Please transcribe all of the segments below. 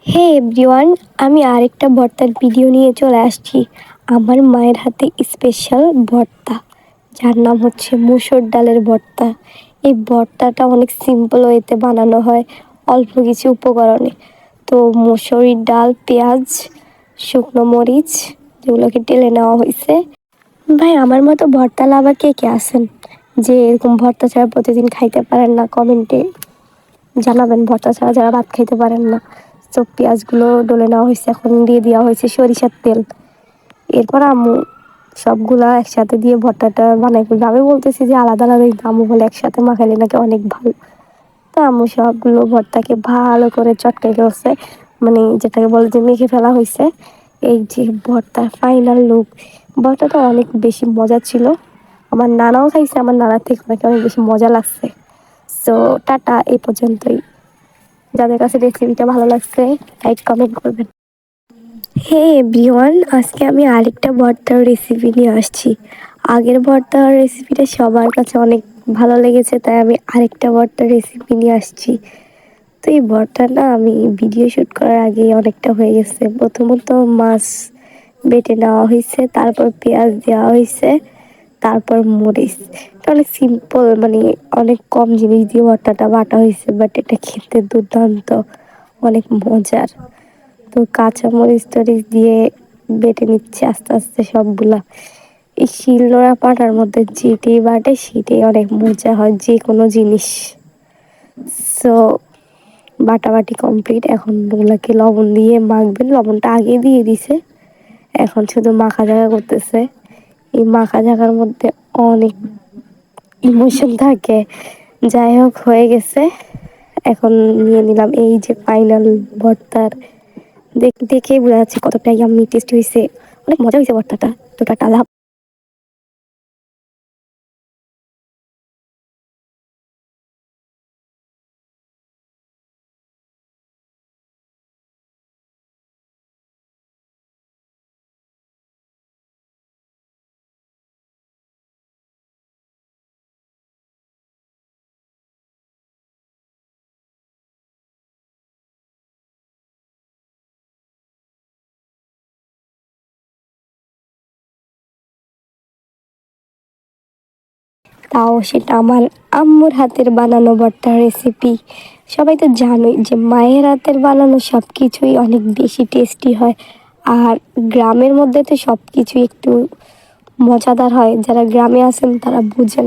হে everyone, আমি আরেকটা ভর্তার ভিডিও নিয়ে চলে আসছি। আমার মায়ের হাতে স্পেশাল ভর্তা, যার নাম হচ্ছে মুসুর ডালের ভর্তা। এই ভর্তাটা অনেক সিম্পল ওয়েতে বানানো হয়, অল্প কিছু উপকরণে। তো মুসুরির ডাল, পেঁয়াজ, শুকনো মরিচ, যেগুলোকে টেলে নেওয়া হয়েছে। ভাই, আমার মতো ভর্তা লাভার কে কে আছেন যে এরকম ভর্তা ছাড়া প্রতিদিন খাইতে পারেন না? কমেন্টে জানাবেন। ভর্তা ছাড়া যারা ভাত খাইতে পারেন না। তো পেঁয়াজগুলো ডলে নেওয়া হয়েছে, এখন দিয়ে দেওয়া হয়েছে সরিষার তেল। এরপর আম্মু সবগুলা একসাথে দিয়ে ভর্তাটা বানাই ফেলবে। আমি বলতেছি যে আলাদা আলাদা, কিন্তু আম্মু বলে একসাথে মাখাইলে নাকি অনেক ভালো। তো আম্মু সবগুলো ভর্তাকে ভালো করে চটকে ফেলছে, মানে যেটাকে বলে যে মেখে ফেলা হয়েছে। এই যে ভর্তার ফাইনাল লুক। ভর্তাটা অনেক বেশি মজা ছিল। আমার নানাও খাইছে, আমার নানার থেকে অনেক অনেক বেশি মজা লাগছে। সো টাটা, এই পর্যন্তই। যাদের কাছে রেসিপিটা ভালো লাগছে লাইক কমেন্ট করবেন। হে এভরিওয়ান, আজকে আমি আরেকটা ভর্তার রেসিপি নিয়ে আসছি। আগের ভর্তার রেসিপিটা সবার কাছে অনেক ভালো লেগেছে, তাই আমি আরেকটা ভর্তার রেসিপি নিয়ে আসছি। তো এই ভর্তাটা আমি ভিডিও শ্যুট করার আগেই অনেকটা হয়ে গেছে। প্রথমত মাছ বেটে নেওয়া হয়েছে, তারপর পেঁয়াজ দেওয়া হয়েছে, তারপর মরিচ। এটা অনেক সিম্পল, মানে অনেক কম জিনিস দিয়ে ভর্তাটা বাটা হয়েছে, বাট এটা খেতে দুর্দান্ত, অনেক মজার। তো কাঁচা মরিচ টরিচ দিয়ে বেটে নিচ্ছে আস্তে আস্তে সবগুলা। এই শিলনোড়া পাটার মধ্যে যেটাই বাটে সেটাই অনেক মজা হয়, যে কোনো জিনিস। সো বাটাবাটি কমপ্লিট। এখন ওগুলাকে লবণ দিয়ে মাখবেন, লবণটা আগে দিয়ে দিছে, এখন শুধু মাখা জাখা করতেছে। এই মাখা জাখার মধ্যে অনেক ইমোশন থাকে। যাই হোক, হয়ে গেছে। এখন নিয়ে নিলাম এই যে ফাইনাল ভর্তার। দেখেই বোঝা যাচ্ছে কতটা ইয়াম্মি টেস্ট হয়েছে। অনেক মজা হয়েছে ভর্তাটা। তো টাটা। তাও সেটা আমার আম্মুর হাতের বানানো ভর্তার রেসিপি। সবাই তো জানোই যে মায়ের হাতের বানানো সব কিছুই অনেক বেশি টেস্টি হয়। আর গ্রামের মধ্যে তো সব কিছুই একটু মজাদার হয়। যারা গ্রামে আছেন তারা বুঝেন।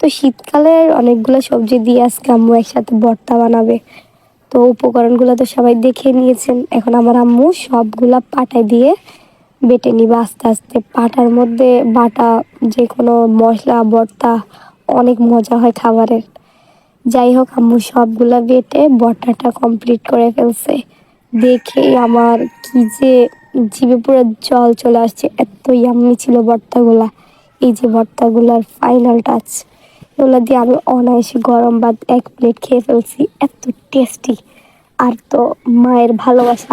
তো শীতকালের অনেকগুলো সবজি দিয়ে আজকে আম্মু একসাথে ভর্তা বানাবে। তো উপকরণগুলো তো সবাই দেখে নিয়েছেন। এখন আমার আম্মু সবগুলা পাটায় দিয়ে বেটে নিবে আস্তে আস্তে। পাটার মধ্যে বাটা যে কোনো মশলা ভর্তা অনেক মজা হয় খাবারের। যাই হোক, আম্মু সবগুলা বেটে ভর্তাটা কমপ্লিট করে ফেলছে। দেখে আমার কি যে জিভে পুরো জল চলে আসছে, এত ইয়াম্মি ছিল ভর্তাগুলা। এই যে ভর্তাগুলার ফাইনাল টাচ, এগুলো দিয়ে আমি অনায়াসে গরম ভাত 1 প্লেট খেয়ে ফেলছি, এত টেস্টি। আর তো মায়ের ভালোবাসা।